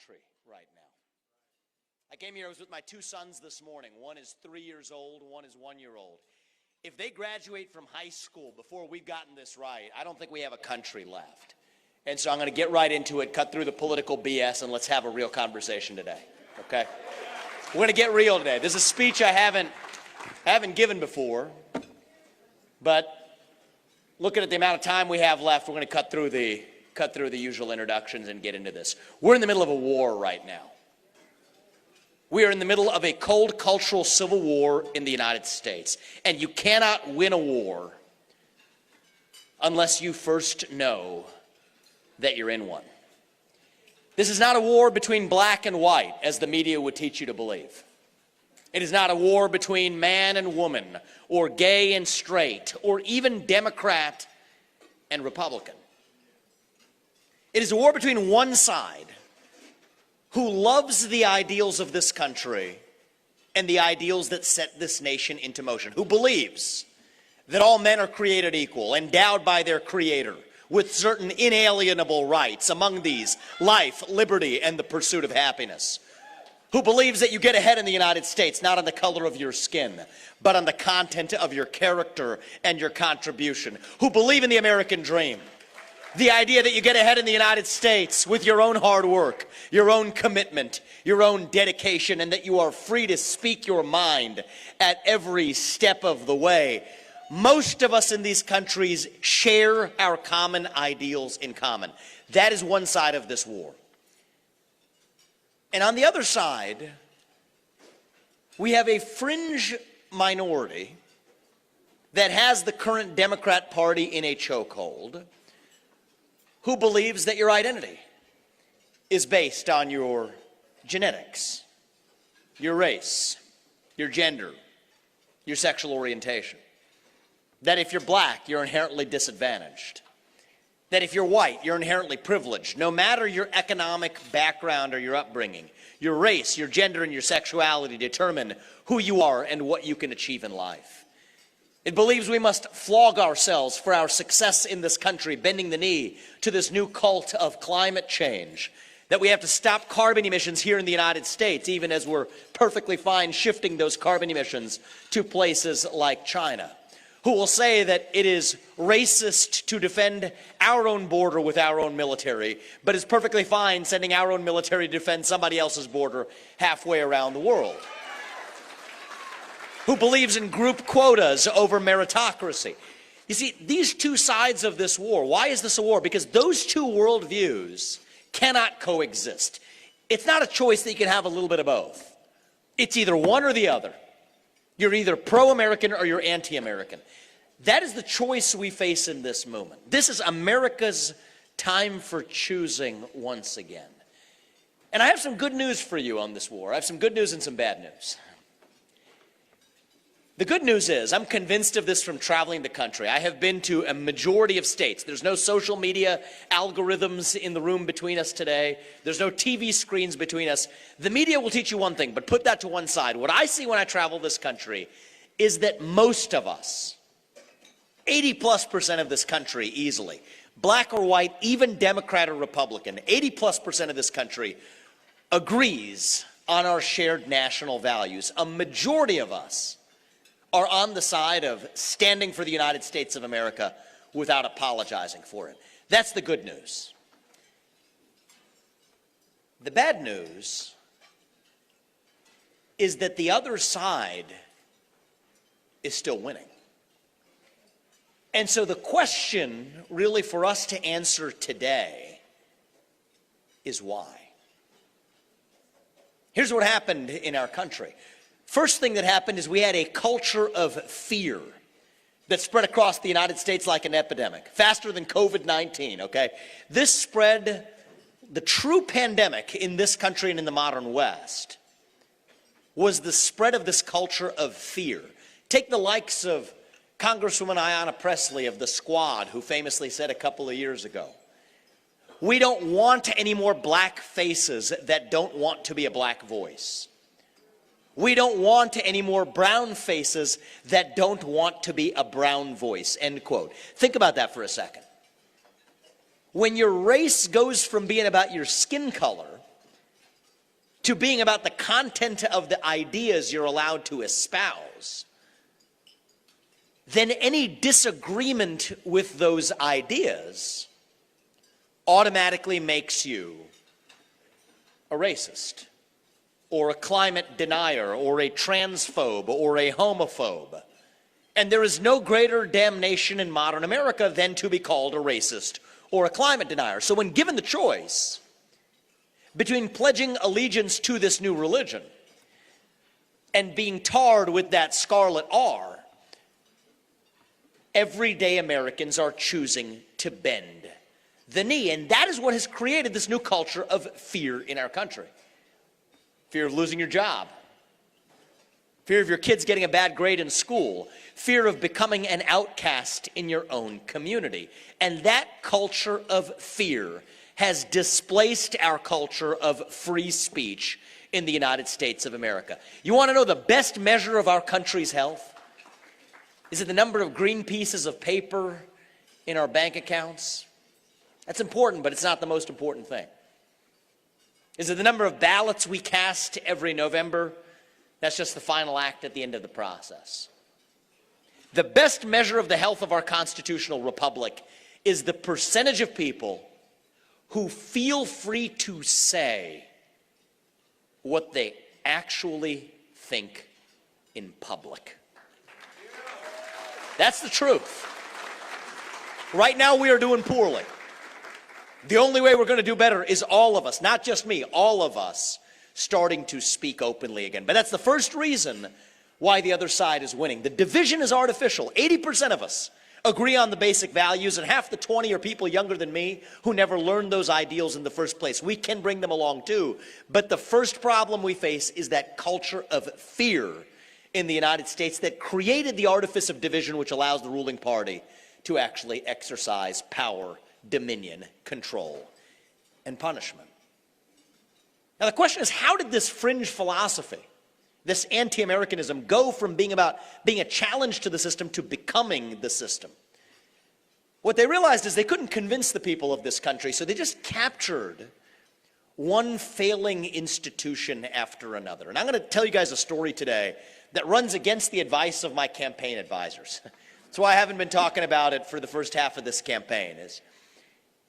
country right now. I came here, I was with my two sons this morning. One is 3 years old, one is 1 year old. If they graduate from high school before we've gotten this right, I don't think we have a country left. And so I'm going to get right into it, cut through the political BS, and let's have a real conversation today, okay? We're going to get real today. This is a speech I haven't given before, but looking at the amount of time we have left, we're going to cut through the usual introductions and get into this. We're in the middle of a war right now. We are in the middle of a cold cultural civil war in the United States, and you cannot win a war unless you first know that you're in one. This is not a war between black and white, as the media would teach you to believe. It is not a war between man and woman, or gay and straight, or even Democrat and Republican. It is a war between one side, who loves the ideals of this country and the ideals that set this nation into motion, who believes that all men are created equal, endowed by their Creator, with certain inalienable rights, among these life, liberty, and the pursuit of happiness, who believes that you get ahead in the United States not on the color of your skin, but on the content of your character and your contribution, who believe in the American dream, the idea that you get ahead in the United States with your own hard work, your own commitment, your own dedication, and that you are free to speak your mind at every step of the way. Most of us in these countries share our common ideals in common. That is one side of this war. And on the other side, we have a fringe minority that has the current Democrat Party in a chokehold, who believes that your identity is based on your genetics, your race, your gender, your sexual orientation. That if you're black, you're inherently disadvantaged. That if you're white, you're inherently privileged. No matter your economic background or your upbringing, your race, your gender, and your sexuality determine who you are and what you can achieve in life. It believes we must flog ourselves for our success in this country, bending the knee to this new cult of climate change. That we have to stop carbon emissions here in the United States, even as we're perfectly fine shifting those carbon emissions to places like China. Who will say that it is racist to defend our own border with our own military, but is perfectly fine sending our own military to defend somebody else's border halfway around the world. Who believes in group quotas over meritocracy. You see, these two sides of this war, why is this a war? Because those two worldviews cannot coexist. It's not a choice that you can have a little bit of both. It's either one or the other. You're either pro-American or you're anti-American. That is the choice we face in this moment. This is America's time for choosing once again. And I have some good news for you on this war. I have some good news and some bad news. The good news is, I'm convinced of this from traveling the country. I have been to a majority of states. There's no social media algorithms in the room between us today. There's no TV screens between us. The media will teach you one thing, but put that to one side. What I see when I travel this country is that most of us, 80+% of this country easily, black or white, even Democrat or Republican, 80+% of this country agrees on our shared national values. A majority of us are on the side of standing for the United States of America without apologizing for it. That's the good news. The bad news is that the other side is still winning. And so the question really for us to answer today is why? Here's what happened in our country. First thing that happened is we had a culture of fear that spread across the United States like an epidemic, faster than COVID-19, okay? This spread, the true pandemic in this country and in the modern West was the spread of this culture of fear. Take the likes of Congresswoman Ayanna Pressley of the Squad, who famously said a couple of years ago, "We don't want any more black faces that don't want to be a black voice. We don't want any more brown faces that don't want to be a brown voice," end quote. Think about that for a second. When your race goes from being about your skin color to being about the content of the ideas you're allowed to espouse, then any disagreement with those ideas automatically makes you a racist, or a climate denier, or a transphobe, or a homophobe. And there is no greater damnation in modern America than to be called a racist or a climate denier. So when given the choice between pledging allegiance to this new religion and being tarred with that scarlet R, everyday Americans are choosing to bend the knee. And that is what has created this new culture of fear in our country. Fear of losing your job. Fear of your kids getting a bad grade in school. Fear of becoming an outcast in your own community. And that culture of fear has displaced our culture of free speech in the United States of America. You want to know the best measure of our country's health? Is it the number of green pieces of paper in our bank accounts? That's important, but it's not the most important thing. Is it the number of ballots we cast every November? That's just the final act at the end of the process. The best measure of the health of our constitutional republic is the percentage of people who feel free to say what they actually think in public. That's the truth. Right now we are doing poorly. The only way we're going to do better is all of us, not just me, all of us starting to speak openly again. But that's the first reason why the other side is winning. The division is artificial. 80% of us agree on the basic values, and half the 20 are people younger than me who never learned those ideals in the first place. We can bring them along too. But the first problem we face is that culture of fear in the United States that created the artifice of division, which allows the ruling party to actually exercise power, dominion, control, and punishment. Now the question is, how did this fringe philosophy, this anti-Americanism, go from being about being a challenge to the system to becoming the system? What they realized is they couldn't convince the people of this country, so they just captured one failing institution after another. And I'm going to tell you guys a story today that runs against the advice of my campaign advisors. That's why I haven't been talking about it for the first half of this campaign.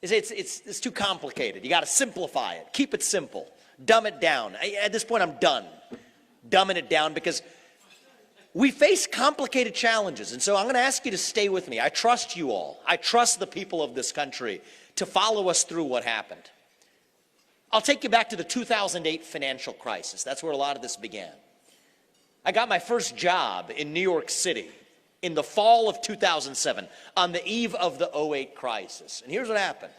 It's too complicated. You got to simplify it. Keep it simple. Dumb it down. At this point, I'm done dumbing it down because we face complicated challenges. And so I'm going to ask you to stay with me. I trust you all. I trust the people of this country to follow us through what happened. I'll take you back to the 2008 financial crisis. That's where a lot of this began. I got my first job in New York City in the fall of 2007, on the eve of the 2008 crisis. And here's what happened.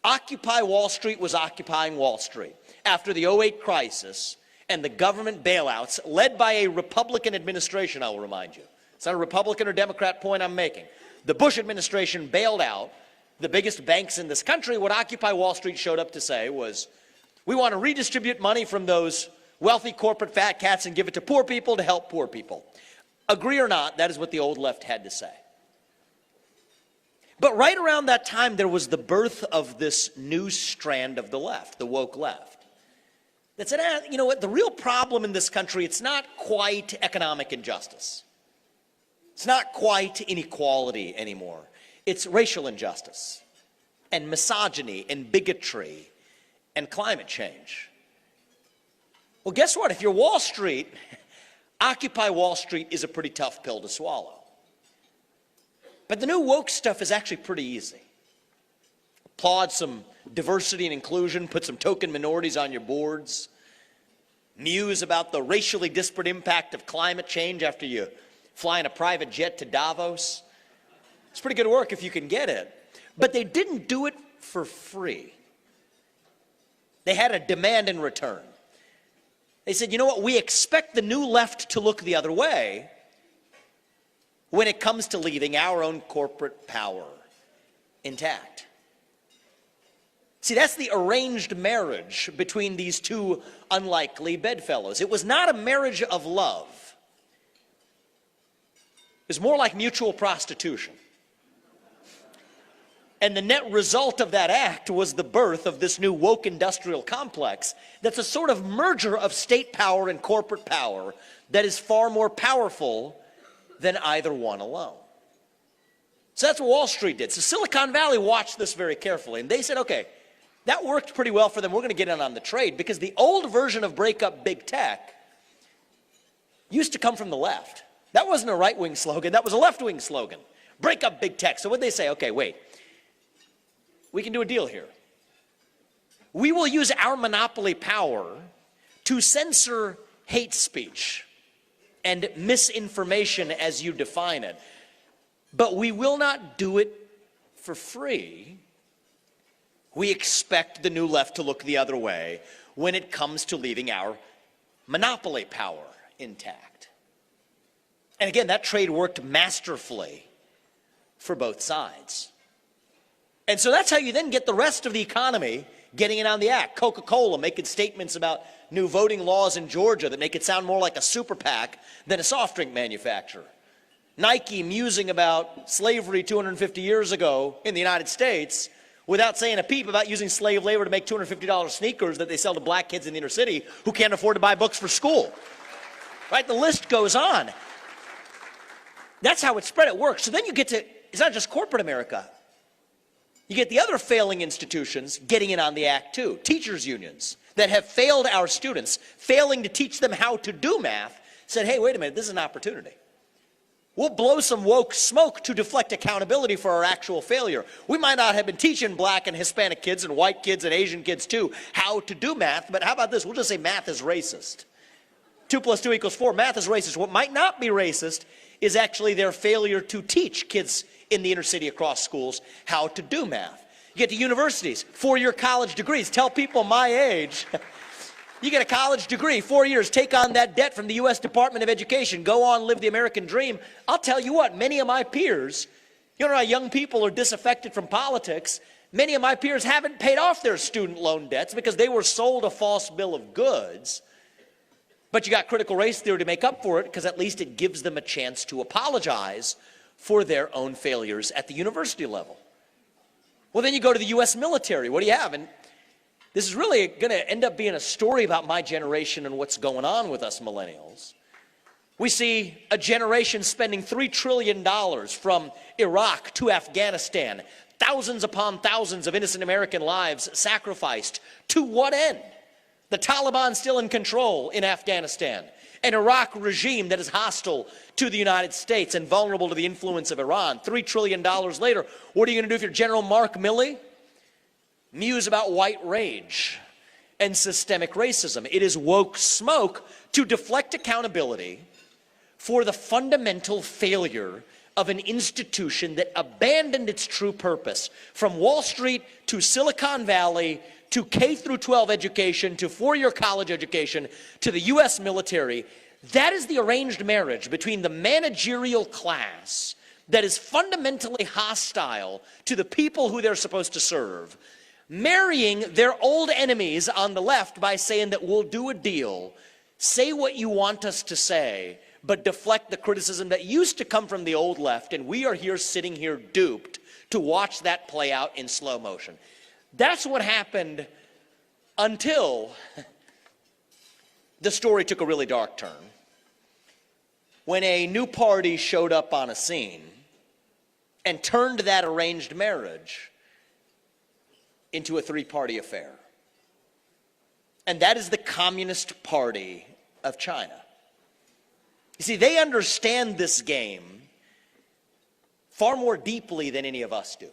Occupy Wall Street was occupying Wall Street after the 2008 crisis and the government bailouts led by a Republican administration, I will remind you. It's not a Republican or Democrat point I'm making. The Bush administration bailed out the biggest banks in this country. What Occupy Wall Street showed up to say was, we want to redistribute money from those wealthy corporate fat cats and give it to poor people to help poor people. Agree or not, that is what the old left had to say. But right around that time, there was the birth of this new strand of the left, the woke left, that said, you know what, the real problem in this country, it's not quite economic injustice. It's not quite inequality anymore. It's racial injustice and misogyny and bigotry and climate change. Well, guess what? If you're Wall Street, Occupy Wall Street is a pretty tough pill to swallow. But the new woke stuff is actually pretty easy. Applaud some diversity and inclusion, put some token minorities on your boards, muse about the racially disparate impact of climate change after you fly in a private jet to Davos. It's pretty good work if you can get it. But they didn't do it for free. They had a demand in return. They said, you know what, we expect the new left to look the other way when it comes to leaving our own corporate power intact. See, that's the arranged marriage between these two unlikely bedfellows. It was not a marriage of love. It was more like mutual prostitution. And the net result of that act was the birth of this new woke industrial complex that's a sort of merger of state power and corporate power that is far more powerful than either one alone. So that's what Wall Street did. So Silicon Valley watched this very carefully, and they said, okay, that worked pretty well for them. We're going to get in on the trade, because the old version of break up big tech used to come from the left. That wasn't a right-wing slogan. That was a left-wing slogan. Break up big tech. So what did they say? Okay, wait. We can do a deal here. We will use our monopoly power to censor hate speech and misinformation as you define it. But we will not do it for free. We expect the new left to look the other way when it comes to leaving our monopoly power intact. And again, that trade worked masterfully for both sides. And so that's how you then get the rest of the economy getting in on the act. Coca-Cola making statements about new voting laws in Georgia that make it sound more like a super PAC than a soft drink manufacturer. Nike musing about slavery 250 years ago in the United States without saying a peep about using slave labor to make $250 sneakers that they sell to black kids in the inner city who can't afford to buy books for school. Right? The list goes on. That's how it spread. It works. So then you get to, it's not just corporate America. You get the other failing institutions getting in on the act too. Teachers unions that have failed our students, failing to teach them how to do math, said, hey, wait a minute, this is an opportunity. We'll blow some woke smoke to deflect accountability for our actual failure. We might not have been teaching black and Hispanic kids and white kids and Asian kids too how to do math, but how about this? We'll just say math is racist. 2 + 2 = 4. Math is racist. What might not be racist is actually their failure to teach kids in the inner city across schools how to do math. You get to universities, 4-year college degrees. Tell people my age, you get a college degree, 4 years, take on that debt from the U.S. Department of Education, go on, live the American dream. I'll tell you what, many of my peers, you know how young people are disaffected from politics, many of my peers haven't paid off their student loan debts because they were sold a false bill of goods. But you got critical race theory to make up for it, because at least it gives them a chance to apologize for their own failures at the university level. Well, then you go to the U.S. military. What do you have? And this is really going to end up being a story about my generation and what's going on with us millennials. We see a generation spending $3 trillion from Iraq to Afghanistan, thousands upon thousands of innocent American lives sacrificed. To what end? The Taliban still in control in Afghanistan. An Iraq regime that is hostile to the United States and vulnerable to the influence of Iran. $3 trillion later, what are you going to do if you're General Mark Milley? Muse about white rage and systemic racism. It is woke smoke to deflect accountability for the fundamental failure of an institution that abandoned its true purpose. From Wall Street to Silicon Valley to K-12 education, to 4-year college education, to the U.S. military, that is the arranged marriage between the managerial class that is fundamentally hostile to the people who they're supposed to serve, marrying their old enemies on the left by saying that we'll do a deal, say what you want us to say, but deflect the criticism that used to come from the old left, and we are here sitting here duped to watch that play out in slow motion. That's what happened until the story took a really dark turn. When a new party showed up on a scene and turned that arranged marriage into a 3-party affair. And that is the Communist Party of China. You see, they understand this game far more deeply than any of us do.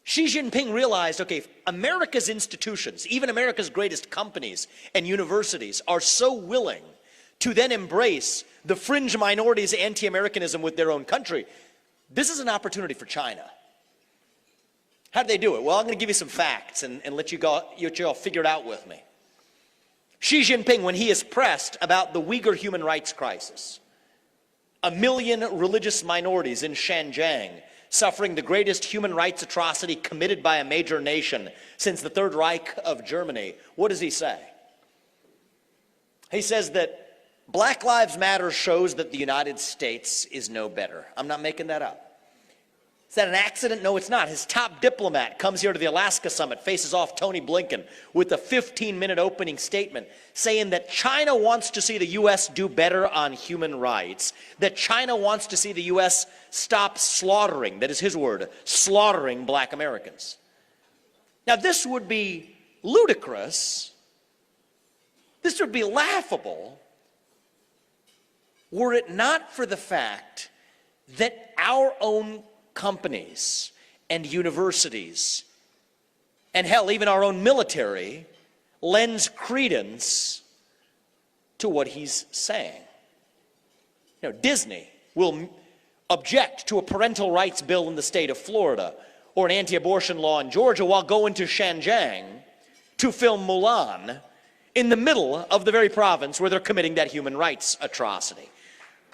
Xi Jinping realized, okay, America's institutions, even America's greatest companies and universities, are so willing to then embrace the fringe minorities' anti-Americanism with their own country. This is an opportunity for China. How did they do it? Well, I'm going to give you some facts and let you all figure it out with me. Xi Jinping, when he is pressed about the Uyghur human rights crisis, 1 million religious minorities in Xinjiang suffering the greatest human rights atrocity committed by a major nation since the Third Reich of Germany, what does he say? He says that Black Lives Matter shows that the United States is no better. I'm not making that up. Is that an accident? No, it's not. His top diplomat comes here to the Alaska summit, faces off Tony Blinken with a 15-minute opening statement saying that China wants to see the U.S. do better on human rights, that China wants to see the U.S. stop slaughtering, that is his word, slaughtering black Americans. Now, this would be ludicrous. This would be laughable were it not for the fact that our own companies and universities, and hell, even our own military, lends credence to what he's saying. You know, Disney will object to a parental rights bill in the state of Florida or an anti-abortion law in Georgia while going to Xinjiang to film Mulan in the middle of the very province where they're committing that human rights atrocity.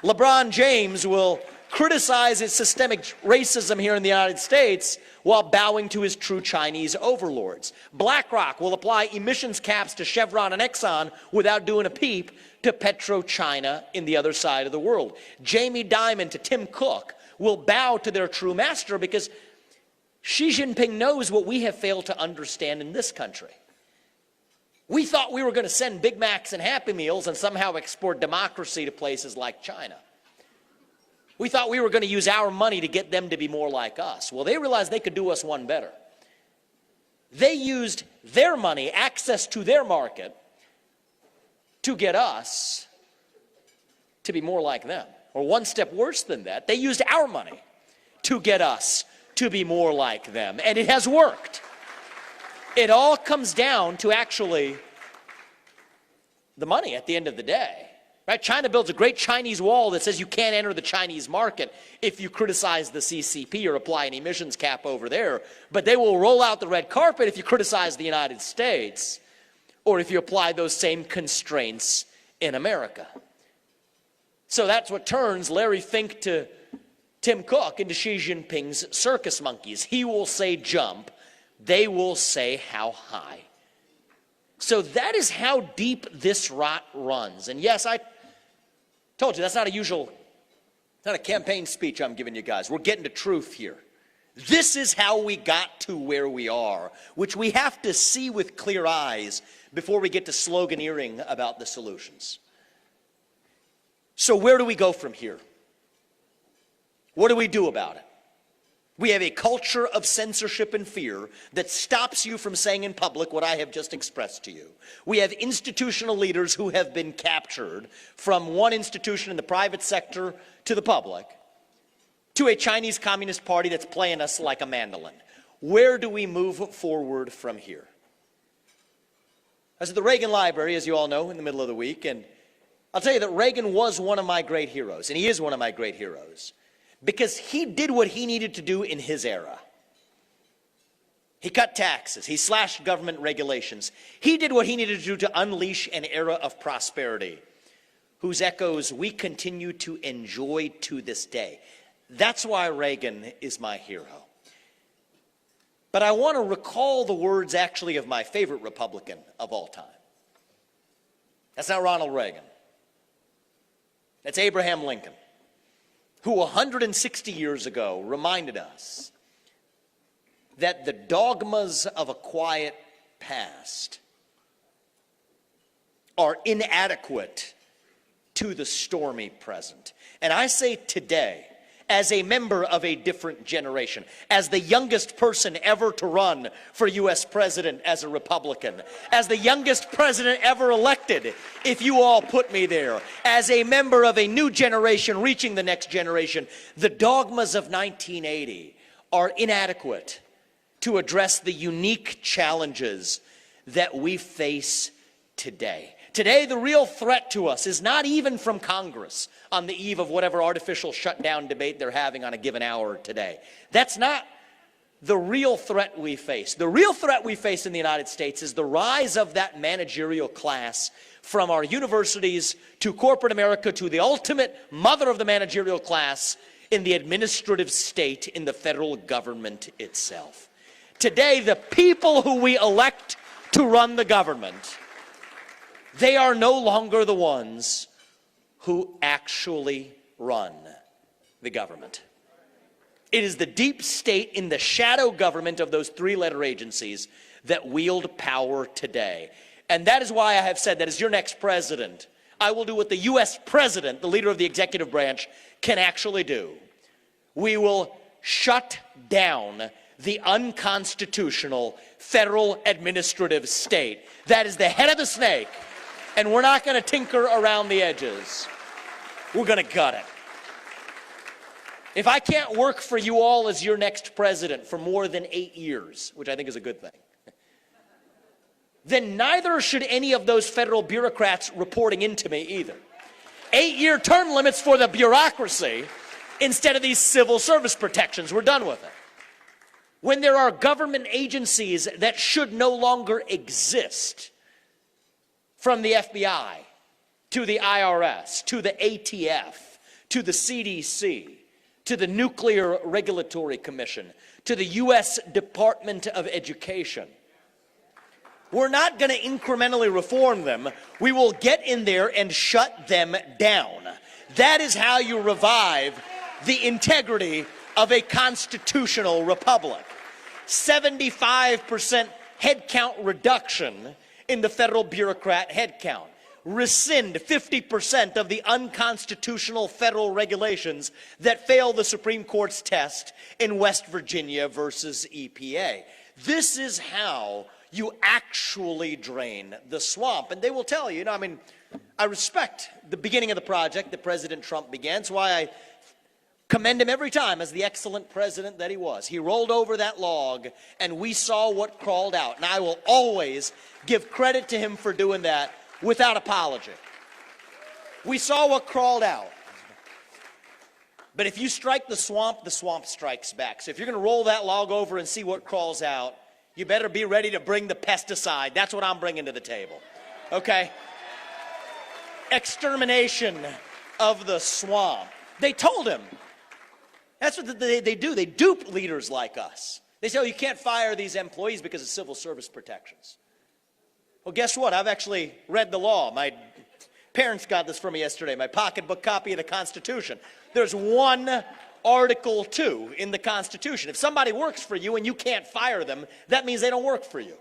LeBron James will criticize his systemic racism here in the United States while bowing to his true Chinese overlords. BlackRock will apply emissions caps to Chevron and Exxon without doing a peep to PetroChina in the other side of the world. Jamie Dimon to Tim Cook will bow to their true master because Xi Jinping knows what we have failed to understand in this country. We thought we were going to send Big Macs and Happy Meals and somehow export democracy to places like China. We thought we were going to use our money to get them to be more like us. Well, they realized they could do us one better. They used their money, access to their market, to get us to be more like them. Or one step worse than that, they used our money to get us to be more like them. And it has worked. It all comes down to actually the money at the end of the day. Right? China builds a great Chinese wall that says you can't enter the Chinese market if you criticize the CCP or apply an emissions cap over there. But they will roll out the red carpet if you criticize the United States or if you apply those same constraints in America. So that's what turns Larry Fink to Tim Cook into Xi Jinping's circus monkeys. He will say jump. They will say how high. So that is how deep this rot runs. And yes, I told you, that's not a campaign speech I'm giving you guys. We're getting to truth here. This is how we got to where we are, which we have to see with clear eyes before we get to sloganeering about the solutions. So where do we go from here? What do we do about it? We have a culture of censorship and fear that stops you from saying in public what I have just expressed to you. We have institutional leaders who have been captured from one institution in the private sector to the public, to a Chinese Communist Party that's playing us like a mandolin. Where do we move forward from here? I was at the Reagan Library, as you all know, in the middle of the week, and I'll tell you that Reagan was one of my great heroes, and he is one of my great heroes. Because he did what he needed to do in his era. He cut taxes. He slashed government regulations. He did what he needed to do to unleash an era of prosperity, whose echoes we continue to enjoy to this day. That's why Reagan is my hero. But I want to recall the words actually of my favorite Republican of all time. That's not Ronald Reagan. That's Abraham Lincoln, who 160 years ago reminded us that the dogmas of a quiet past are inadequate to the stormy present. And I say today, as a member of a different generation, as the youngest person ever to run for U.S. president as a Republican, as the youngest president ever elected, if you all put me there, as a member of a new generation reaching the next generation, the dogmas of 1980 are inadequate to address the unique challenges that we face today. Today, the real threat to us is not even from Congress on the eve of whatever artificial shutdown debate they're having on a given hour today. That's not the real threat we face. The real threat we face in the United States is the rise of that managerial class from our universities to corporate America to the ultimate mother of the managerial class in the administrative state in the federal government itself. Today, the people who we elect to run the government, they are no longer the ones who actually run the government. It is the deep state in the shadow government of those three-letter agencies that wield power today. And that is why I have said that as your next president, I will do what the U.S. president, the leader of the executive branch, can actually do. We will shut down the unconstitutional federal administrative state. That is the head of the snake, and we're not going to tinker around the edges. We're going to gut it. If I can't work for you all as your next president for more than 8 years, which I think is a good thing, then neither should any of those federal bureaucrats reporting into me either. 8-year term limits for the bureaucracy instead of these civil service protections. We're done with it. When there are government agencies that should no longer exist, from the FBI to the IRS to the ATF to the CDC to the Nuclear Regulatory Commission to the U.S. Department of Education, we're not going to incrementally reform them. We will get in there and shut them down. That is how you revive the integrity of a constitutional republic. 75% headcount reduction in the federal bureaucrat headcount. Rescind 50% of the unconstitutional federal regulations that fail the Supreme Court's test in West Virginia versus EPA. This is how you actually drain the swamp. And they will tell you, I respect the beginning of the project that President Trump began. That's why I commend him every time as the excellent president that he was. He rolled over that log, and we saw what crawled out. And I will always give credit to him for doing that without apology. We saw what crawled out. But if you strike the swamp strikes back. So if you're going to roll that log over and see what crawls out, you better be ready to bring the pesticide. That's what I'm bringing to the table. Okay? Extermination of the swamp. They told him. That's what they do. They dupe leaders like us. They say, oh, you can't fire these employees because of civil service protections. Well, guess what? I've actually read the law. My parents got this for me yesterday, my pocketbook copy of the Constitution. There's one Article 2 in the Constitution. If somebody works for you and you can't fire them, that means they don't work for you.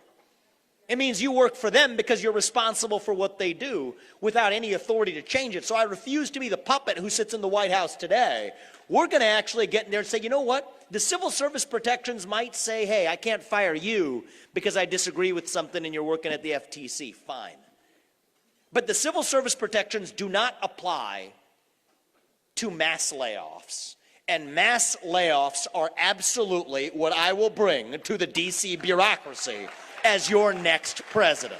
It means you work for them because you're responsible for what they do without any authority to change it. So I refuse to be the puppet who sits in the White House today. We're going to actually get in there and say, you know what? The civil service protections might say, hey, I can't fire you because I disagree with something and you're working at the FTC. Fine. But the civil service protections do not apply to mass layoffs. And mass layoffs are absolutely what I will bring to the DC bureaucracy as your next president.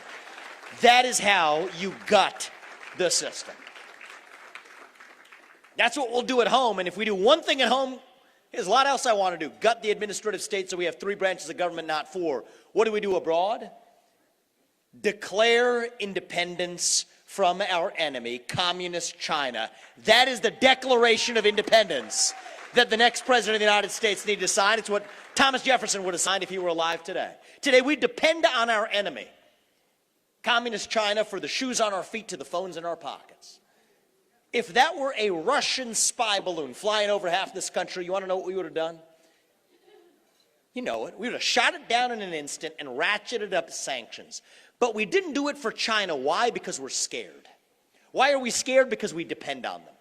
That is how you gut the system. That's what we'll do at home. And if we do one thing at home, there's a lot else I want to do. Gut the administrative state so we have 3 branches of government, not 4. What do we do abroad? Declare independence from our enemy, communist China. That is the Declaration of Independence that the next president of the United States needs to sign. It's what Thomas Jefferson would have signed if he were alive today. Today we depend on our enemy, communist China, for the shoes on our feet to the phones in our pockets. If that were a Russian spy balloon flying over half this country, you want to know what we would have done? You know it. We would have shot it down in an instant and ratcheted up sanctions. But we didn't do it for China. Why? Because we're scared. Why are we scared? Because we depend on them.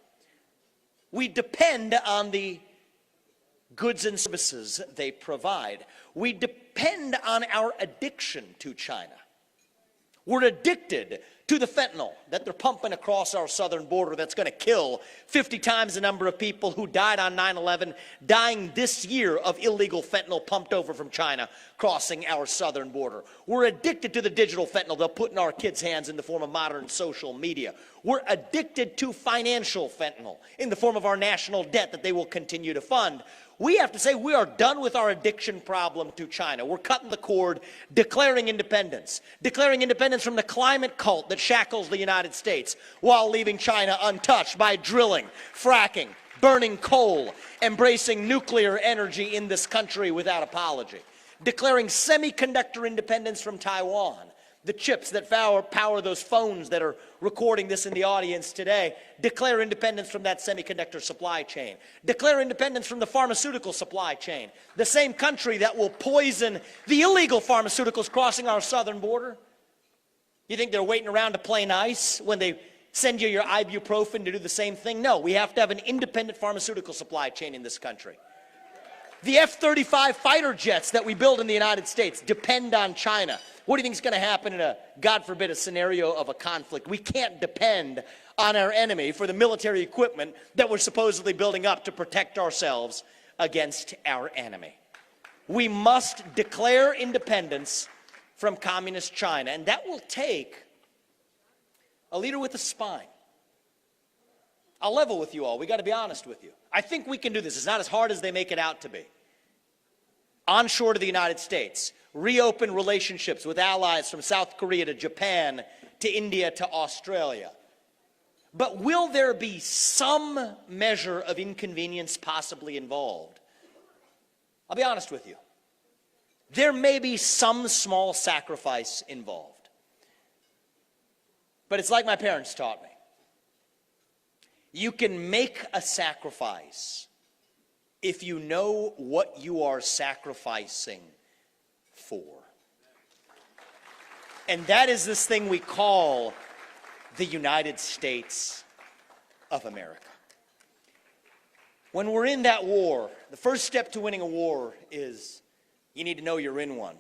We depend on the goods and services they provide. We depend on our addiction to China. We're addicted to the fentanyl that they're pumping across our southern border that's going to kill 50 times the number of people who died on 9/11, dying this year of illegal fentanyl pumped over from China crossing our southern border. We're addicted to the digital fentanyl they'll put in our kids' hands in the form of modern social media. We're addicted to financial fentanyl in the form of our national debt that they will continue to fund. We have to say we are done with our addiction problem to China. We're cutting the cord, declaring independence from the climate cult that shackles the United States while leaving China untouched by drilling, fracking, burning coal, embracing nuclear energy in this country without apology. Declaring semiconductor independence from Taiwan. the chips that power those phones that are recording this in the audience today. Declare independence from that semiconductor supply chain. Declare independence from the pharmaceutical supply chain. The same country that will poison the illegal pharmaceuticals crossing our southern border. You think they're waiting around to play nice when they send you your ibuprofen to do the same thing? No, we have to have an independent pharmaceutical supply chain in this country. The F-35 fighter jets that we build in the United States depend on China. What do you think is going to happen in a, God forbid, a scenario of a conflict? We can't depend on our enemy for the military equipment that we're supposedly building up to protect ourselves against our enemy. We must declare independence from communist China, and that will take a leader with a spine. I'll level with you all. We got to be honest with you. I think we can do this. It's not as hard as they make it out to be. Onshore to the United States, reopen relationships with allies from South Korea to Japan to India to Australia. But will there be some measure of inconvenience possibly involved? I'll be honest with you. There may be some small sacrifice involved. But it's like my parents taught me. You can make a sacrifice if you know what you are sacrificing for. And that is this thing we call the United States of America. When we're in that war, the first step to winning a war is you need to know you're in one.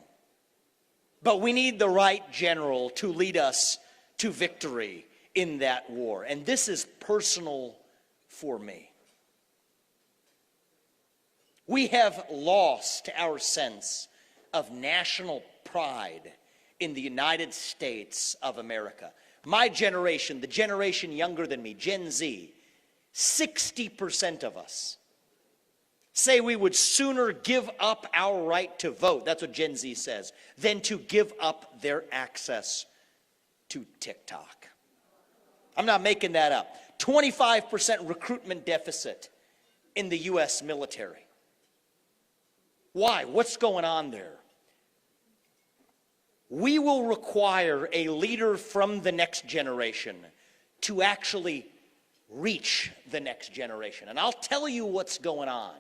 But we need the right general to lead us to victory in that war. And this is personal for me. We have lost our sense of national pride in the United States of America. My generation, the generation younger than me, Gen Z, 60% of us say we would sooner give up our right to vote, that's what Gen Z says, than to give up their access to TikTok. I'm not making that up. 25% recruitment deficit in the U.S. military. Why? What's going on there? We will require a leader from the next generation to actually reach the next generation. And I'll tell you what's going on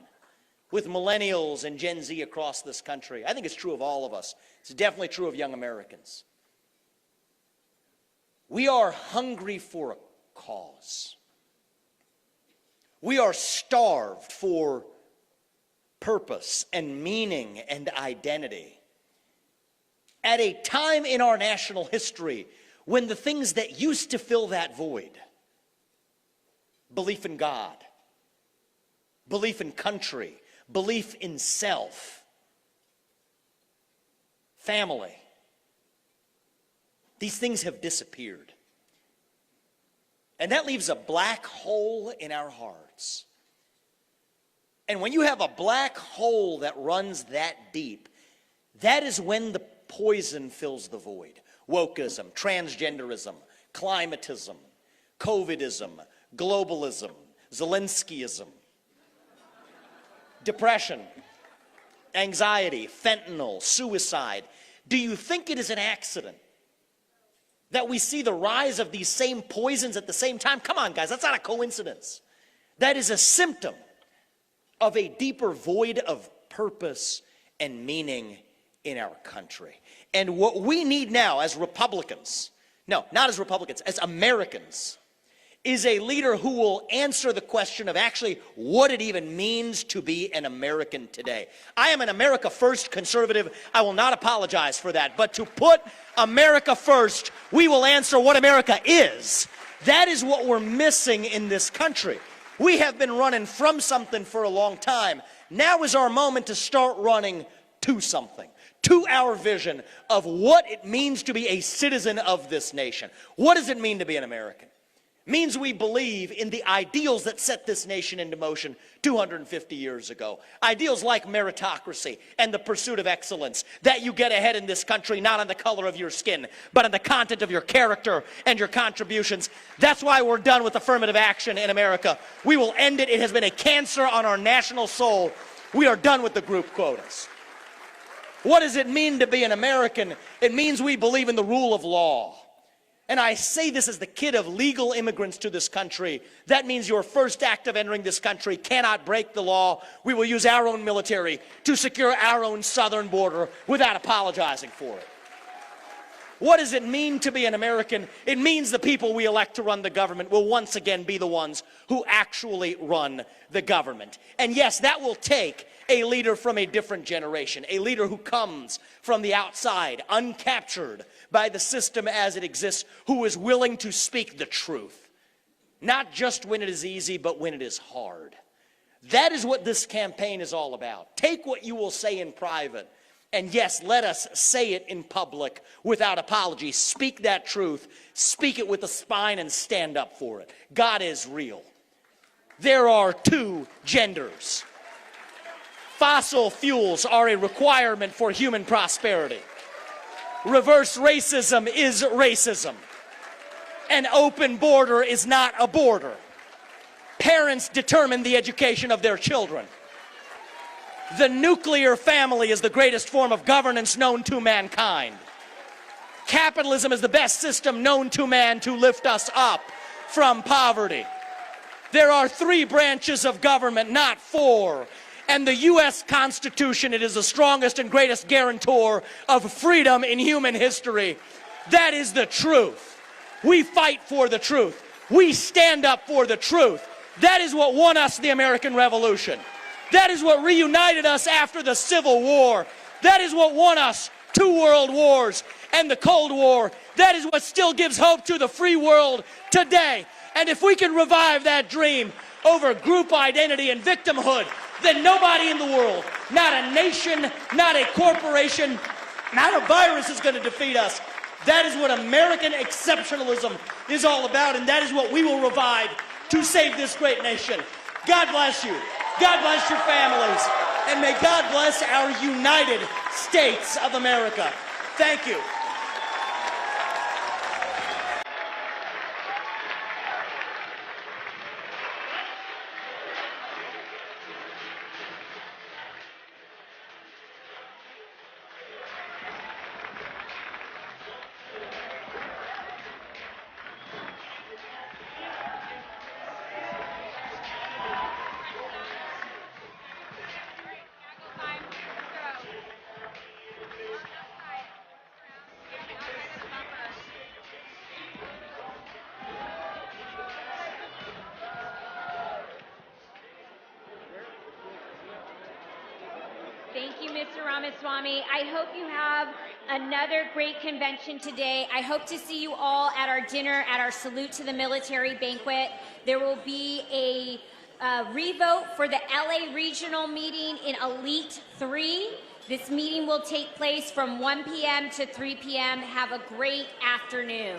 with millennials and Gen Z across this country. I think it's true of all of us. It's definitely true of young Americans. We are hungry for a cause. We are starved for purpose and meaning and identity. At a time in our national history when the things that used to fill that void, belief in God, belief in country, belief in self, family, these things have disappeared. And that leaves a black hole in our hearts. And when you have a black hole that runs that deep, that is when the poison fills the void. Wokeism, transgenderism, climatism, COVIDism, globalism, Zelenskyism, depression, anxiety, fentanyl, suicide. Do you think it is an accident that we see the rise of these same poisons at the same time? Come on, guys, that's not a coincidence. That is a symptom of a deeper void of purpose and meaning in our country. And what we need now as Republicans, no, not as Republicans, as Americans, is a leader who will answer the question of actually what it even means to be an American today. I am an America First conservative. I will not apologize for that. But to put America first, we will answer what America is. That is what we're missing in this country. We have been running from something for a long time. Now is our moment to start running to something, to our vision of what it means to be a citizen of this nation. What does it mean to be an American? It means we believe in the ideals that set this nation into motion 250 years ago. Ideals like meritocracy and the pursuit of excellence, that you get ahead in this country not on the color of your skin, but on the content of your character and your contributions. That's why we're done with affirmative action in America. We will end it. It has been a cancer on our national soul. We are done with the group quotas. What does it mean to be an American? It means we believe in the rule of law. And I say this as the kid of legal immigrants to this country. That means your first act of entering this country cannot break the law. We will use our own military to secure our own southern border without apologizing for it. What does it mean to be an American? It means the people we elect to run the government will once again be the ones who actually run the government. And yes, that will take a leader from a different generation, a leader who comes from the outside, uncaptured by the system as it exists, who is willing to speak the truth, not just when it is easy, but when it is hard. That is what this campaign is all about. Take what you will say in private, and yes, let us say it in public without apology. Speak that truth, speak it with a spine, and stand up for it. God is real. There are two genders. Fossil fuels are a requirement for human prosperity. Reverse racism is racism. An open border is not a border. Parents determine the education of their children. The nuclear family is the greatest form of governance known to mankind. Capitalism is the best system known to man to lift us up from poverty. There are 3 branches of government, not 4. And the U.S. Constitution, it is the strongest and greatest guarantor of freedom in human history. That is the truth. We fight for the truth. We stand up for the truth. That is what won us the American Revolution. That is what reunited us after the Civil War. That is what won us 2 world wars and the Cold War. That is what still gives hope to the free world today. And if we can revive that dream over group identity and victimhood, then nobody in the world, not a nation, not a corporation, not a virus is going to defeat us. That is what American exceptionalism is all about, and that is what we will revive to save this great nation. God bless you. God bless your families. And may God bless our United States of America. Thank you. Thank you, Mr. Ramaswamy. I hope you have another great convention today. I hope to see you all at our dinner, at our Salute to the Military banquet. There will be a revote for the LA regional meeting in Elite 3. This meeting will take place from 1 p.m. to 3 p.m. Have a great afternoon.